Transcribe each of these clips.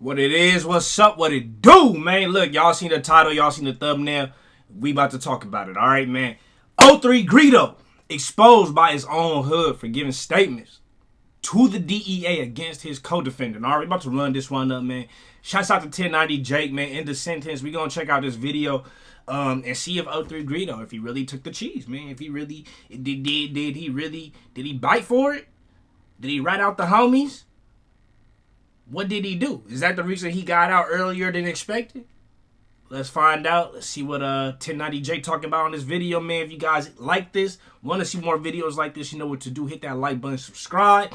What it is, what's up, what it do, man. Look, y'all seen the title, y'all seen the thumbnail. We about to talk about it, all right, man. 03 Greedo exposed by his own hood for giving statements to the DEA against his co-defendant. All right, we about to run this one up, man. Shouts out to 1090 Jake, man. In the sentence, we gonna check out this video and see if 03 Greedo, if he really took the cheese, man. If he really did he bite for it? Did he rat out the homies? What did he do? Is that the reason he got out earlier than expected? Let's find out. Let's see what 1090 Jake talking about on this video, man. If you guys like this, want to see more videos like this, you know what to do. Hit that like button, subscribe.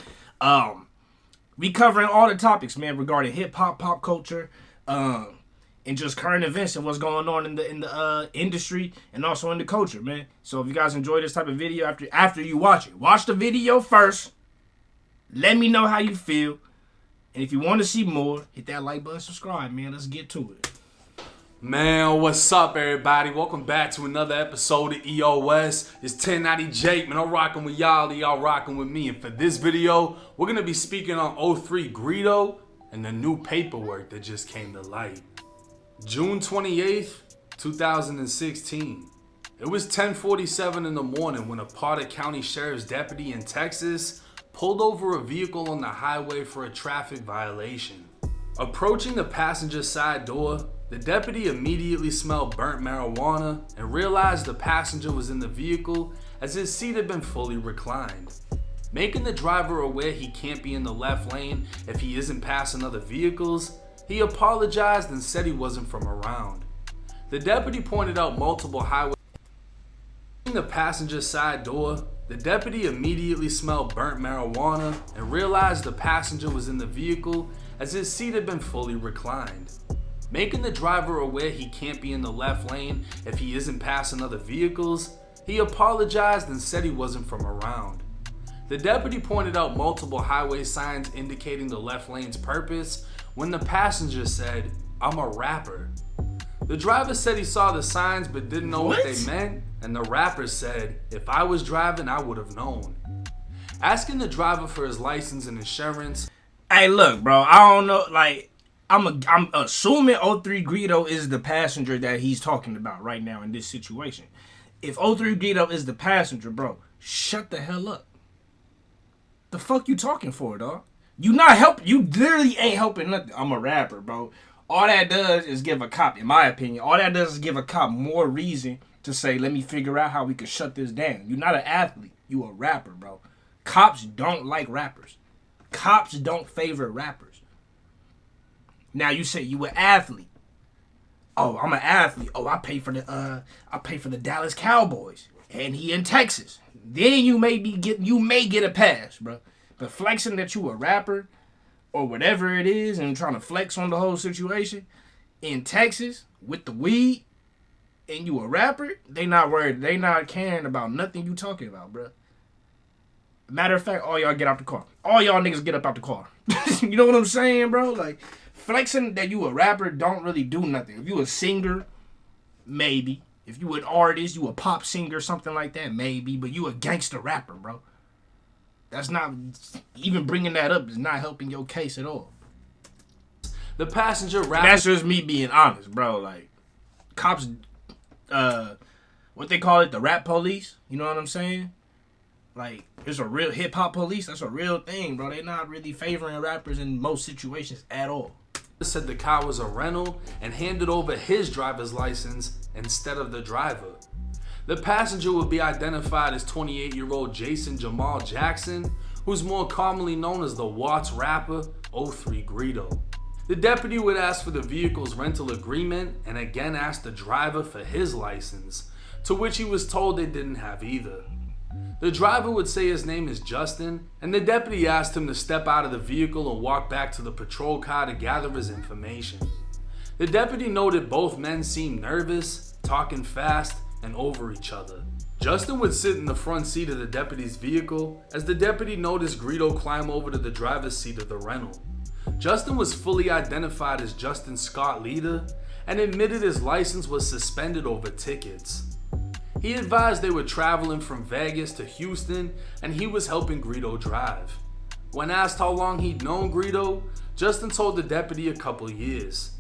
We covering all the topics, man, regarding hip hop, pop culture, and just current events and what's going on in the industry and also in the culture, man. So if you guys enjoy this type of video, after you watch it, watch the video first. Let me know how you feel. And if you want to see more, hit that like button, subscribe, man. Let's get to it. Man, what's up, everybody? Welcome back to another episode of EOS. It's 1090 Jake, man. I'm rocking with y'all rocking with me. And for this video, we're going to be speaking on 03 Greedo and the new paperwork that just came to light. June 28th, 2016. It was 10:47 in the morning when a Potter County Sheriff's deputy in Texas pulled over a vehicle on the highway for a traffic violation. Approaching the passenger side door, the deputy immediately smelled burnt marijuana and realized the passenger was in the vehicle as his seat had been fully reclined. Making the driver aware he can't be in the left lane if he isn't passing other vehicles, he apologized and said he wasn't from around. The deputy pointed out multiple highways. Approaching the passenger side door, the deputy immediately smelled burnt marijuana and realized the passenger was in the vehicle as his seat had been fully reclined. Making the driver aware he can't be in the left lane if he isn't passing other vehicles, he apologized and said he wasn't from around. The deputy pointed out multiple highway signs indicating the left lane's purpose when the passenger said, "I'm a rapper." The driver said he saw the signs but didn't know what they meant, and the rapper said, "If I was driving, I would have known." Asking the driver for his license and insurance. Hey, look, bro, I don't know, like, I'm assuming 03 Greedo is the passenger that he's talking about right now in this situation. If 03 Greedo is the passenger, bro, shut the hell up. The fuck you talking for, dog? You not helping. You literally ain't helping nothing. I'm a rapper, bro. All that does is give a cop, in my opinion, all that does is give a cop more reason to say, let me figure out how we can shut this down. You're not an athlete. You a rapper, bro. Cops don't like rappers. Cops don't favor rappers. Now you say you an athlete. Oh, I'm an athlete. Oh, I pay for the Dallas Cowboys, and he in Texas. Then you may get a pass, bro. But flexing that you a rapper or whatever it is, and trying to flex on the whole situation in Texas with the weed, and you a rapper, they not worried. They not caring about nothing you talking about, bro. Matter of fact, all y'all get out the car. All y'all niggas get up out the car. You know what I'm saying, bro? Like, flexing that you a rapper don't really do nothing. If you a singer, maybe. If you an artist, you a pop singer, something like that, maybe. But you a gangster rapper, bro. That's not, even bringing that up is not helping your case at all. The passenger rapper. That's just me being honest, bro. Like, cops, what they call it, the rap police. You know what I'm saying? Like, there's a real hip hop police. That's a real thing, bro. They're not really favoring rappers in most situations at all. Said the car was a rental and handed over his driver's license instead of the driver. The passenger would be identified as 28-year-old Jason Jamal Jackson, who's more commonly known as the Watts rapper 03 Greedo. The deputy would ask for the vehicle's rental agreement and again ask the driver for his license, to which he was told they didn't have either. The driver would say his name is Justin, and the deputy asked him to step out of the vehicle and walk back to the patrol car to gather his information. The deputy noted both men seemed nervous, talking fast, and over each other. Justin would sit in the front seat of the deputy's vehicle as the deputy noticed Greedo climb over to the driver's seat of the rental. Justin was fully identified as Justin Scott Leader and admitted his license was suspended over tickets. He advised they were traveling from Vegas to Houston and he was helping Greedo drive. When asked how long he'd known Greedo, Justin told the deputy a couple years.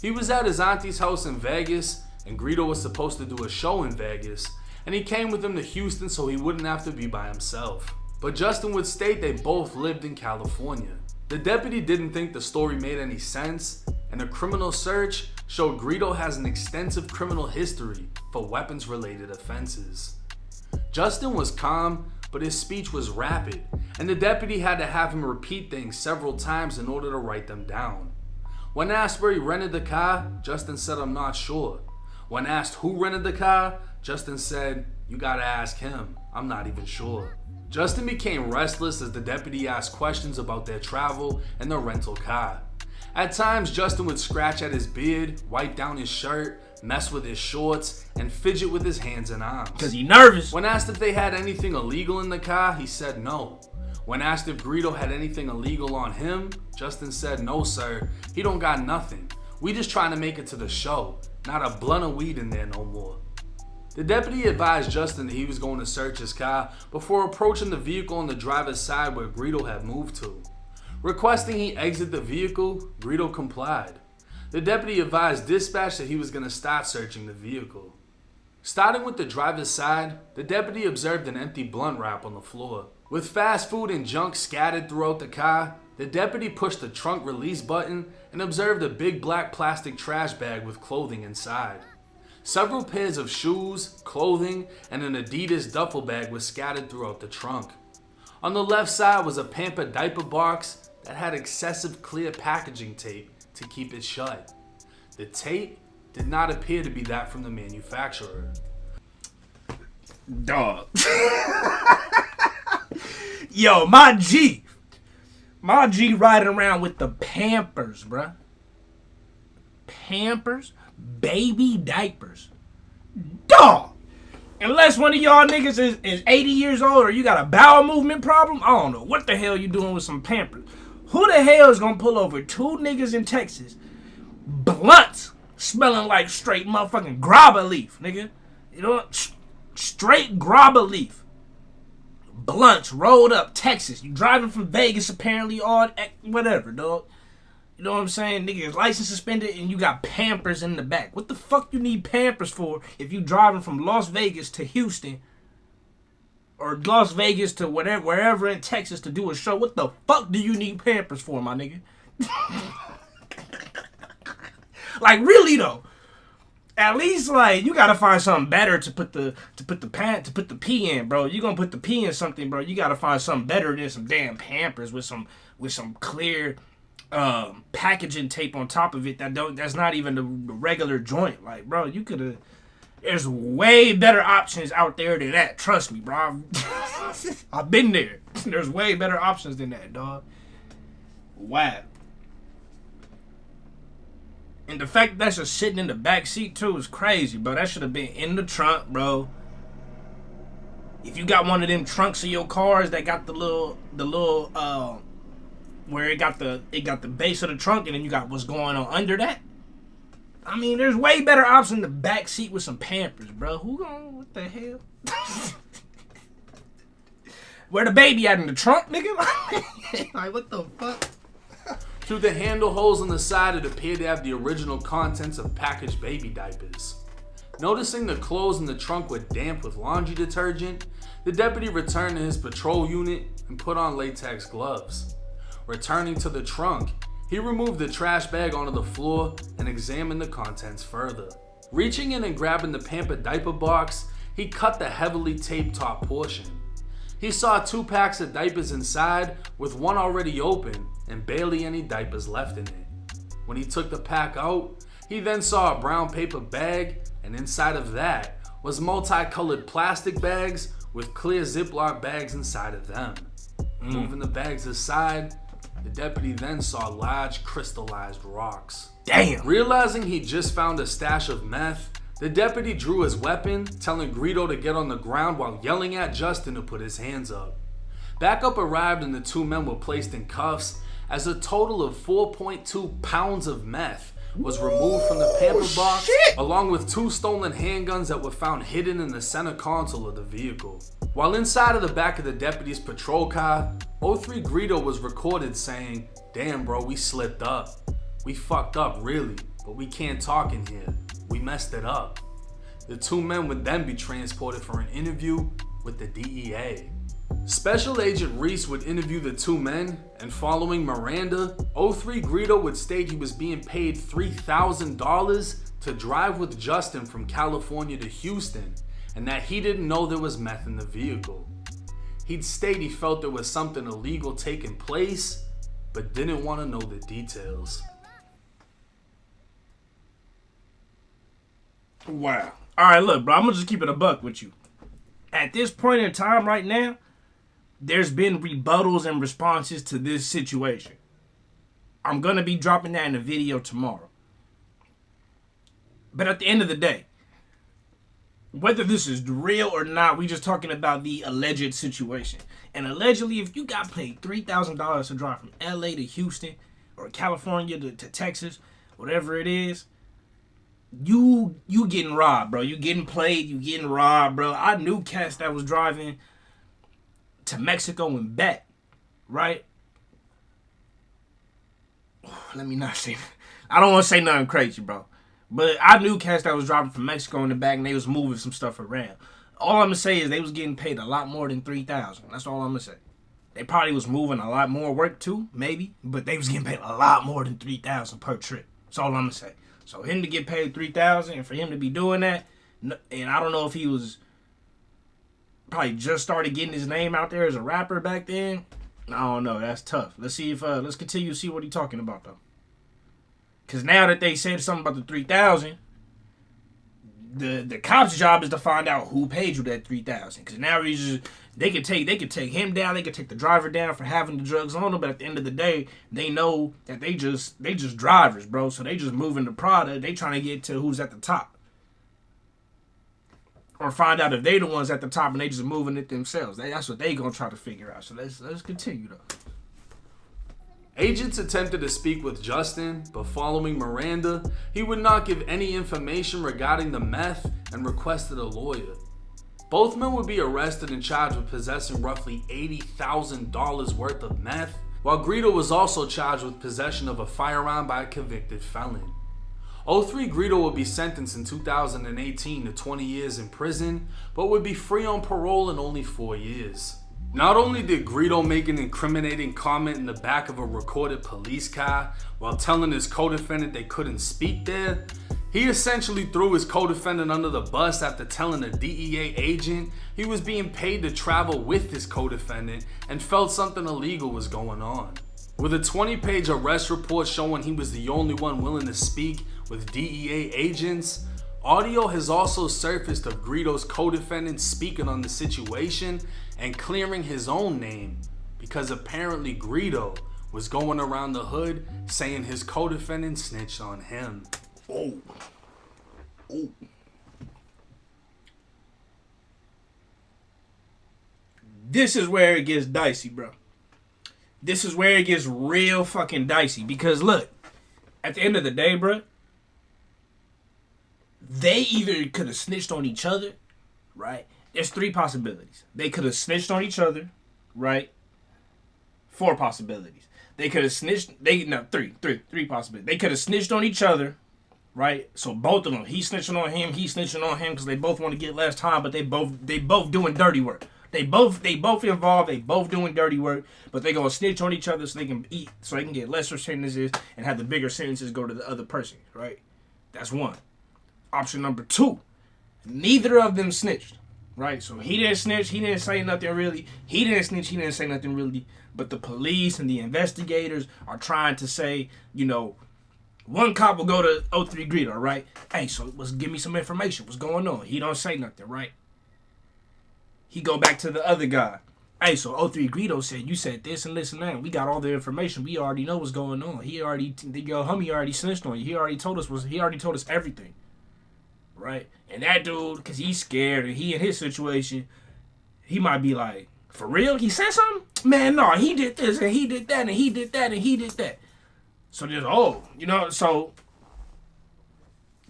He was at his auntie's house in Vegas, and Greedo was supposed to do a show in Vegas, and he came with him to Houston so he wouldn't have to be by himself. But Justin would state they both lived in California. The deputy didn't think the story made any sense, and a criminal search showed Greedo has an extensive criminal history for weapons-related offenses. Justin was calm, but his speech was rapid, and the deputy had to have him repeat things several times in order to write them down. When asked where he rented the car, Justin said, "I'm not sure." When asked who rented the car, Justin said, "You gotta ask him, I'm not even sure." Justin became restless as the deputy asked questions about their travel and the rental car. At times, Justin would scratch at his beard, wipe down his shirt, mess with his shorts, and fidget with his hands and arms. Cause he nervous. When asked if they had anything illegal in the car, he said no. When asked if Greedo had anything illegal on him, Justin said, "No sir, he don't got nothing. We just trying to make it to the show. Not a blunt of weed in there no more." The deputy advised Justin that he was going to search his car before approaching the vehicle on the driver's side where Greedo had moved to. Requesting he exit the vehicle, Greedo complied. The deputy advised dispatch that he was going to start searching the vehicle. Starting with the driver's side, the deputy observed an empty blunt wrap on the floor. With fast food and junk scattered throughout the car, the deputy pushed the trunk release button and observed a big black plastic trash bag with clothing inside. Several pairs of shoes, clothing, and an Adidas duffel bag was scattered throughout the trunk. On the left side was a Pamper diaper box that had excessive clear packaging tape to keep it shut. The tape did not appear to be that from the manufacturer. Dog. Yo, my G riding around with the Pampers, bruh. Pampers? Baby diapers. Dog! Unless one of y'all niggas is 80 years old or you got a bowel movement problem, I don't know what the hell you doing with some Pampers. Who the hell is gonna pull over two niggas in Texas, blunts, smelling like straight motherfucking grabba leaf, nigga? You know what? Straight grabba leaf. Blunts rolled up, Texas. You driving from Vegas apparently, all whatever, dog. You know what I'm saying? Nigga, license suspended and you got Pampers in the back. What the fuck you need Pampers for if you driving from Las Vegas to Houston or Las Vegas to whatever, wherever in Texas to do a show? What the fuck do you need Pampers for, my nigga? Like, really though. At least, like, you gotta find something better to put the pee in, bro. You gonna put the pee in something, bro. You gotta find something better than some damn Pampers with some clear packaging tape on top of it that's not even the regular joint. Like, bro, you coulda. There's way better options out there than that. Trust me, bro. I've been there. There's way better options than that, dog. Wow. And the fact that that's just sitting in the back seat too is crazy, bro. That should have been in the trunk, bro. If you got one of them trunks of your cars that got the little where it got the base of the trunk and then you got what's going on under that. I mean, there's way better options in the back seat with some Pampers, bro. What the hell? Where the baby at in the trunk, nigga? Like, what the fuck? Through the handle holes on the side, it appeared to have the original contents of packaged baby diapers. Noticing the clothes in the trunk were damp with laundry detergent, the deputy returned to his patrol unit and put on latex gloves. Returning to the trunk, he removed the trash bag onto the floor and examined the contents further. Reaching in and grabbing the Pamper diaper box, he cut the heavily taped top portion. He saw 2 packs of diapers inside, with one already open and barely any diapers left in it. When he took the pack out, he then saw a brown paper bag, and inside of that was multicolored plastic bags with clear Ziploc bags inside of them. Moving the bags aside, the deputy then saw large crystallized rocks. Damn! Realizing he just found a stash of meth, the deputy drew his weapon, telling Greedo to get on the ground while yelling at Justin to put his hands up. Backup arrived and the 2 men were placed in cuffs as a total of 4.2 pounds of meth was removed from the pamper box, shit. along with 2 stolen handguns that were found hidden in the center console of the vehicle. While inside of the back of the deputy's patrol car, 03 Greedo was recorded saying, "Damn bro, we slipped up. We fucked up really, but we can't talk in here. We messed it up." The 2 men would then be transported for an interview with the DEA. Special Agent Reese would interview the 2 men, and following Miranda, 03 Greedo would state he was being paid $3,000 to drive with Justin from California to Houston, and that he didn't know there was meth in the vehicle. He'd state he felt there was something illegal taking place, but didn't want to know the details. Wow. All right, look, bro, I'm going to just keep it a buck with you. At this point in time right now, there's been rebuttals and responses to this situation. I'm going to be dropping that in a video tomorrow. But at the end of the day, whether this is real or not, we just talking about the alleged situation. And allegedly, if you got paid $3,000 to drive from LA to Houston or California to Texas, whatever it is, you getting robbed, bro. You getting played, you getting robbed, bro. I knew cats that was driving to Mexico and back, right? Let me not say, I don't want to say nothing crazy, bro. But I knew cats that was driving from Mexico in the back and they was moving some stuff around. All I'm going to say is they was getting paid a lot more than $3,000. That's all I'm going to say. They probably was moving a lot more work too, maybe. But they was getting paid a lot more than $3,000 per trip. That's all I'm going to say. So him to get paid $3,000 and for him to be doing that, and I don't know if he was probably just started getting his name out there as a rapper back then. I don't know. That's tough. Let's see if let's continue to see what he's talking about though. Cause now that they said something about the $3,000, the cop's job is to find out who paid you that $3,000. Cause now they could take him down, they could take the driver down for having the drugs on them, but at the end of the day, they know that they just drivers, bro. So they just moving the product. They trying to get to who's at the top. Or find out if they the ones at the top and they just moving it themselves. That's what they gonna try to figure out. So let's continue though. Agents attempted to speak with Justin, but following Miranda, he would not give any information regarding the meth and requested a lawyer. Both men would be arrested and charged with possessing roughly $80,000 worth of meth, while Greedo was also charged with possession of a firearm by a convicted felon. 03 Greedo would be sentenced in 2018 to 20 years in prison, but would be free on parole in only 4 years. Not only did Greedo make an incriminating comment in the back of a recorded police car while telling his co-defendant they couldn't speak there, he essentially threw his co-defendant under the bus after telling a DEA agent he was being paid to travel with his co-defendant and felt something illegal was going on. With a 20-page arrest report showing he was the only one willing to speak with DEA agents, audio has also surfaced of Greedo's co-defendant speaking on the situation and clearing his own name because apparently Greedo was going around the hood saying his co-defendant snitched on him. Oh. This is where it gets dicey, bro. This is where it gets real fucking dicey. Because look, at the end of the day, bro, they either could have snitched on each other, right? There's 3 possibilities. They could have snitched on each other, right? 4 possibilities. They could have snitched. Three possibilities. They could have snitched on each other, right? So both of them, he snitching on him, he snitching on him, because they both want to get less time, but they both doing dirty work. They both involved. They both doing dirty work, but they gonna snitch on each other so they can eat, so they can get lesser sentences and have the bigger sentences go to the other person, right? That's one. Option number 2, neither of them snitched, right? So he didn't snitch, he didn't say nothing really. He didn't snitch, he didn't say nothing really. But the police and the investigators are trying to say, you know, one cop will go to 03 Greedo, right? Hey, so give me some information. What's going on? He don't say nothing, right? He go back to the other guy. Hey, so 03 Greedo said, you said this and this and that. We got all the information. We already know what's going on. Your homie already snitched on you. He already told us everything. Right? And that dude, because he's scared and he in his situation, he might be like, for real? He said something? Man, no, he did this and he did that and he did that and he did that. So there's, so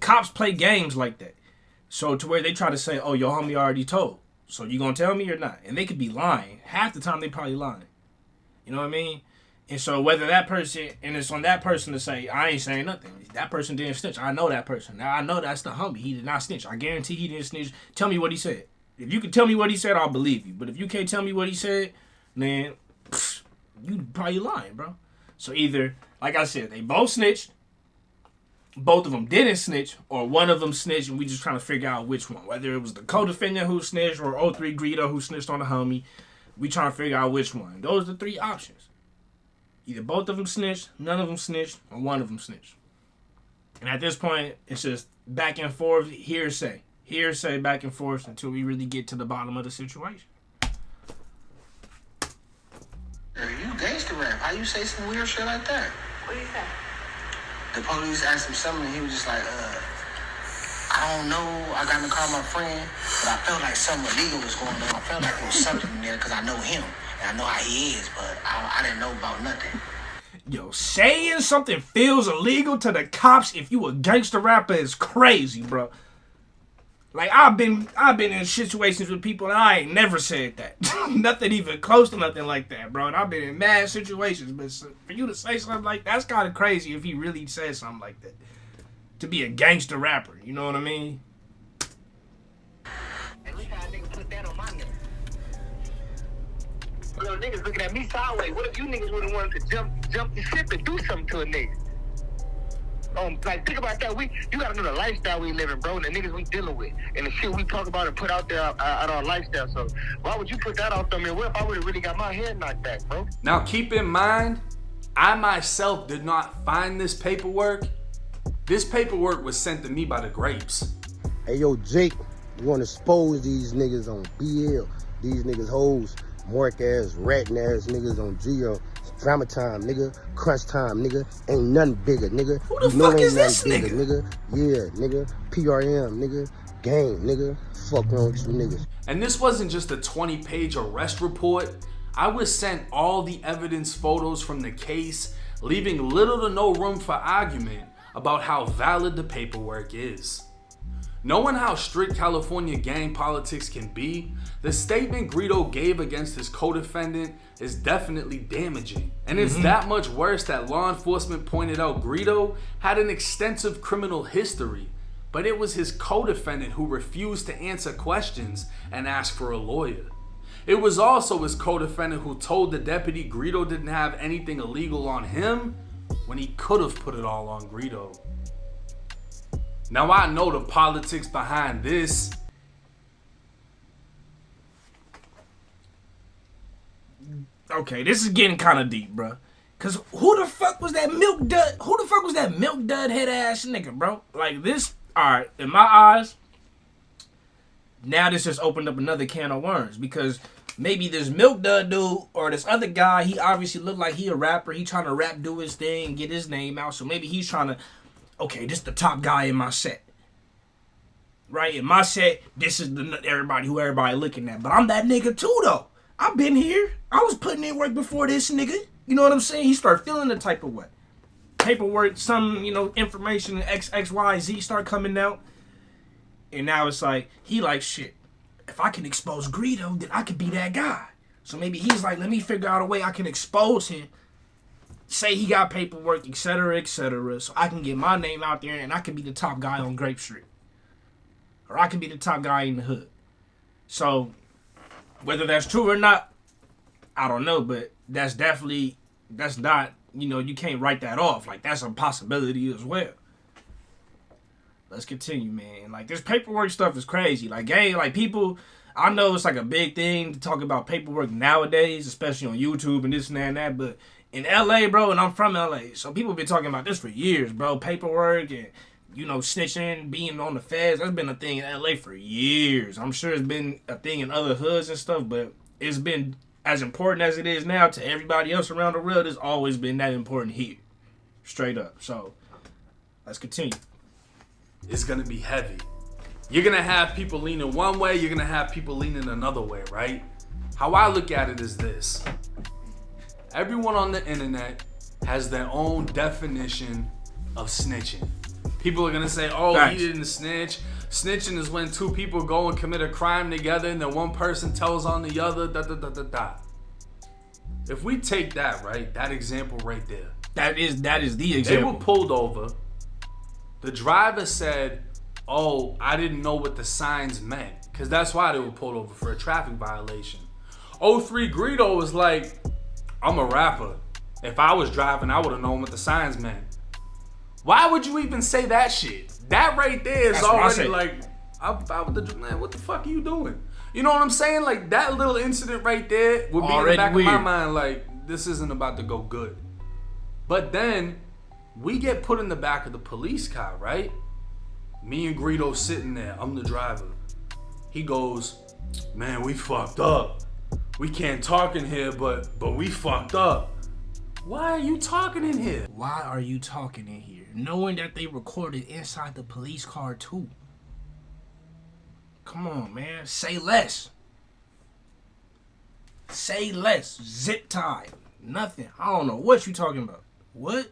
cops play games like that. So to where they try to say, oh, your homie already told. So you gonna tell me or not? And they could be lying. Half the time they probably lying. You know what I mean? And so whether that person, and it's on that person to say, I ain't saying nothing. That person didn't snitch. I know that person. Now I know that's the homie. He did not snitch. I guarantee he didn't snitch. Tell me what he said. If you can tell me what he said, I'll believe you. But if you can't tell me what he said, then you probably lying, bro. So either, like I said, they both snitched. Both of them didn't snitch, or one of them snitched, and we just trying to figure out which one. Whether it was the co-defendant who snitched, or O3 Greedo who snitched on the homie, we trying to figure out which one. Those are the three options. Either both of them snitched, none of them snitched, or one of them snitched. And at this point, it's just back and forth, hearsay, back and forth until we really get to the bottom of the situation. You gangster rap. How you say some weird shit like that? What do you say? The police asked him something and he was just like, I don't know. I got in the car with my friend, but I felt like something illegal was going on. I felt like there was something in there because I know him and I know how he is, but I didn't know about nothing. Yo, saying something feels illegal to the cops if you a gangster rapper is crazy, bro. Like, I've been in situations with people and I ain't never said that. Nothing even close to nothing like that, bro. And I've been in mad situations, but for you to say something like that's kind of crazy if he really said something like that. To be a gangster rapper, you know what I mean? At least how a nigga put that on my nigga. Yo, niggas looking at me sideways. What if you niggas would have wanted to jump the ship and do something to a nigga? Like, think about that. You gotta know the lifestyle we living, bro, and the niggas we dealing with, and the shit we talk about and put out there at our lifestyle. So why would you put that out there? Man, what if I would have really got my head knocked back, bro? Now keep in mind, I myself did not find this paperwork. This paperwork was sent to me by the Grapes. Hey, yo, Jake, you want to expose these niggas on BL. These niggas hoes, mark ass, ratting ass niggas on GL. Drama time, nigga. Crunch time, nigga. Ain't nothing bigger, nigga. Who the fuck is this nigga? Yeah, nigga. PRM, nigga. Gang, nigga. Fuck wrong with you niggas. And this wasn't just a 20-page arrest report. I was sent all the evidence photos from the case, leaving little to no room for argument about how valid the paperwork is. Knowing how strict California gang politics can be, the statement Greedo gave against his co-defendant is definitely damaging. And it's that much worse that law enforcement pointed out Greedo had an extensive criminal history, but it was his co-defendant who refused to answer questions and ask for a lawyer. It was also his co-defendant who told the deputy Greedo didn't have anything illegal on him when he could have put it all on Greedo. Now I know the politics behind this. Okay, this is getting kind of deep, bro. Cause who the fuck was that milk dud? Who the fuck was that milk dud head ass nigga, bro? Like this, alright, in my eyes, now this just opened up another can of worms. Because maybe this milk dud dude or this other guy, he obviously looked like he a rapper. He trying to rap, do his thing, get his name out. So maybe he's trying to, okay, this the top guy in my set. Right? In my set, this is who everybody looking at. But I'm that nigga too, though. I've been here. I was putting in work before this nigga. You know what I'm saying? He start feeling the type of way. Paperwork, some, information, X, Y, Z start coming out. And now it's like, he like, shit, if I can expose Greedo, then I could be that guy. So maybe he's like, let me figure out a way I can expose him. Say he got paperwork, etc., so I can get my name out there and I can be the top guy on Grape Street. Or I can be the top guy in the hood. So, whether that's true or not, I don't know, but that's not, you can't write that off. Like, that's a possibility as well. Let's continue, man. Like, this paperwork stuff is crazy. Like, people, I know it's like a big thing to talk about paperwork nowadays, especially on YouTube and this and that, but in LA, bro, and I'm from LA, so people been talking about this for years, bro. Paperwork and, snitching, being on the feds, that's been a thing in LA for years. I'm sure it's been a thing in other hoods and stuff, but it's been as important as it is now to everybody else around the world. It's always been that important here. Straight up. So, let's continue. It's gonna be heavy. You're gonna have people leaning one way, you're gonna have people leaning another way, right? How I look at it is this. Everyone on the internet has their own definition of snitching. People are gonna say, "Oh, Facts. he didn't snitch." Snitching is when two people go and commit a crime together, and then one person tells on the other. Da da da da da. If we take that right, that example right there, That is the they example. were pulled over. The driver said, "Oh, I didn't know what the signs meant," because that's why they were pulled over, for a traffic violation. 03 Greedo was like, "I'm a rapper. If I was driving, I would have known what the signs meant." Why would you even say that shit? That right there is That's what I already said. like, man, what the fuck are you doing? You know what I'm saying? Like, that little incident right there would be in Already the back weird. of my mind, like, this isn't about to go good. But then we get put in the back of the police car, right? Me and Greedo sitting there. I'm the driver. He goes, "Man, we fucked up. We can't talk in here, but we fucked up." Why are you talking in here? Why are you talking in here? Knowing that they recorded inside the police car too. Come on, man. Say less. Say less. Zip tie. Nothing. I don't know what you talking about. What?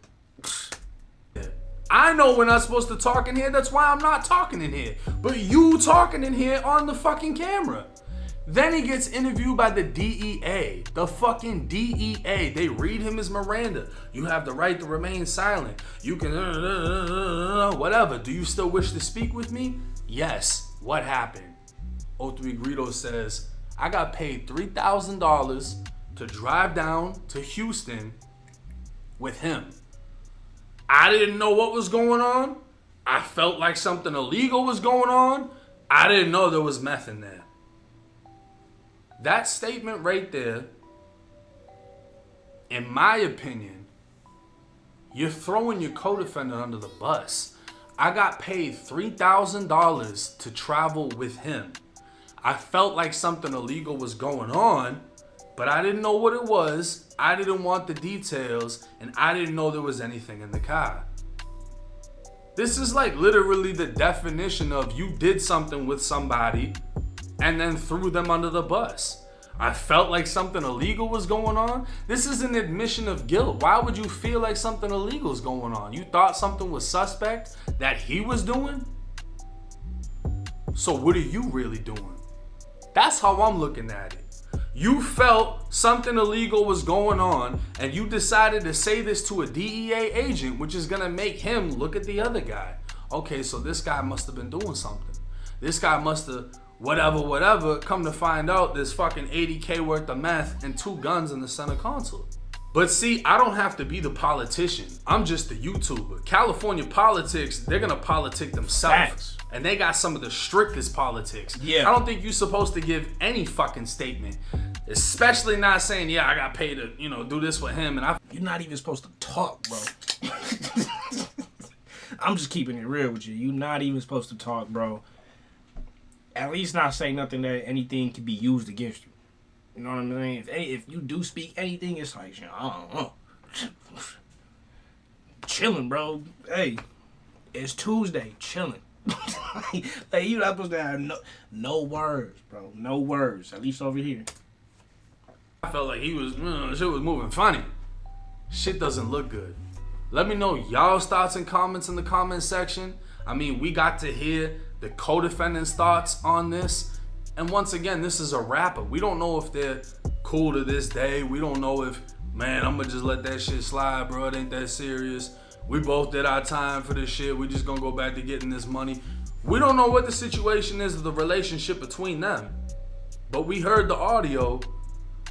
I know we're not supposed to talk in here. That's why I'm not talking in here. But you talking in here on the fucking camera. Then he gets interviewed by the DEA. The fucking DEA. They read him as Miranda. You have the right to remain silent. You can whatever. Do you still wish to speak with me? Yes. What happened? 03 Greedo says, "I got paid $3,000 to drive down to Houston with him. I didn't know what was going on. I felt like something illegal was going on. I didn't know there was meth in there." That statement right there, in my opinion, you're throwing your co-defendant under the bus. I got paid $3,000 to travel with him. I felt like something illegal was going on, but I didn't know what it was. I didn't want the details, and I didn't know there was anything in the car. This is like literally the definition of you did something with somebody and then threw them under the bus. I felt like something illegal was going on. This is an admission of guilt. Why would you feel like something illegal is going on? You thought something was suspect that he was doing? So what are you really doing? That's how I'm looking at it. You felt something illegal was going on and you decided to say this to a DEA agent, which is gonna make him look at the other guy. Okay, so this guy must have been doing something. This guy must have whatever. Come to find out there's fucking 80K worth of meth and 2 guns in the center console. But see, I don't have to be the politician. I'm just the YouTuber. California politics, they're gonna politic themselves. Facts. And they got some of the strictest politics. Yeah. I don't think you're supposed to give any fucking statement. Especially not saying, yeah, I got paid to, do this with him. And You're not even supposed to talk, bro. I'm just keeping it real with you. You're not even supposed to talk, bro. At least not say nothing that anything can be used against you. You know what I'm saying? If you do speak anything, it's like, I don't know. Chilling, bro. Hey, it's Tuesday. Chilling. Like, you're not supposed to have no words, bro. No words. At least over here. I felt like shit was moving funny. Shit doesn't look good. Let me know y'all's thoughts and comments in the comment section. I mean, we got to hear the co-defendant's thoughts on this. And once again, this is a rapper. We don't know if they're cool to this day. We don't know if, man, I'm gonna just let that shit slide, bro. It ain't that serious. We both did our time for this shit. We just gonna go back to getting this money. We don't know what the situation is of the relationship between them. But we heard the audio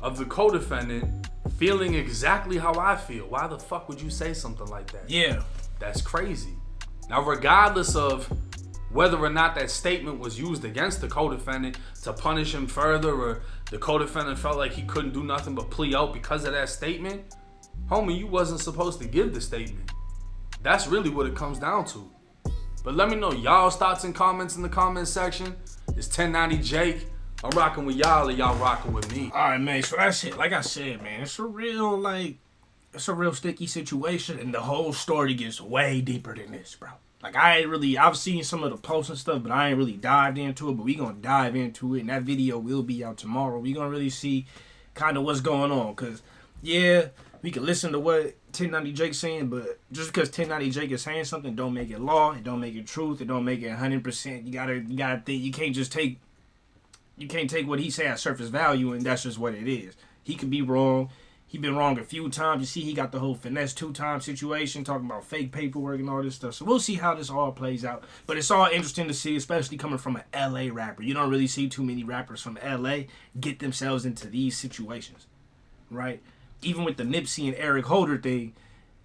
of the co-defendant feeling exactly how I feel. Why the fuck would you say something like that? Yeah. That's crazy. Now, regardless of whether or not that statement was used against the co-defendant to punish him further, or the co-defendant felt like he couldn't do nothing but plea out because of that statement, homie, you wasn't supposed to give the statement. That's really what it comes down to. But let me know y'all's thoughts and comments in the comment section. It's 1090 Jake. I'm rocking with y'all, and y'all rocking with me. All right, man. So that's it. Like I said, man, it's a real sticky situation, and the whole story gets way deeper than this, bro. Like, I've seen some of the posts and stuff, but I ain't really dived into it. But we gonna dive into it, and that video will be out tomorrow. We gonna really see kind of what's going on, cause yeah, we can listen to what 1090 Jake's saying, but just because 1090 Jake is saying something, don't make it law. It don't make it truth. It don't make it 100%. You gotta think. You can't take what he say at surface value, and that's just what it is. He could be wrong. He been wrong a few times. You see, he got the whole finesse 2-time situation, talking about fake paperwork and all this stuff. So we'll see how this all plays out. But it's all interesting to see, especially coming from an LA rapper. You don't really see too many rappers from LA get themselves into these situations, right? Even with the Nipsey and Eric Holder thing,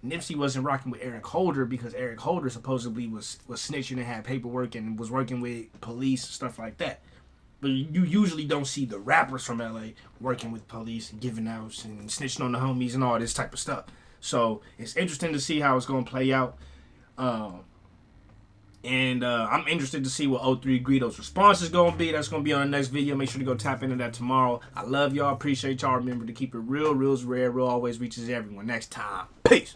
Nipsey wasn't rocking with Eric Holder because Eric Holder supposedly was snitching and had paperwork and was working with police and stuff like that. But you usually don't see the rappers from LA working with police and giving out and snitching on the homies and all this type of stuff. So it's interesting to see how it's going to play out. And I'm interested to see what 03 Greedo's response is going to be. That's going to be on the next video. Make sure to go tap into that tomorrow. I love y'all. Appreciate y'all. Remember to keep it real. Real's rare. Real always reaches everyone. Next time. Peace.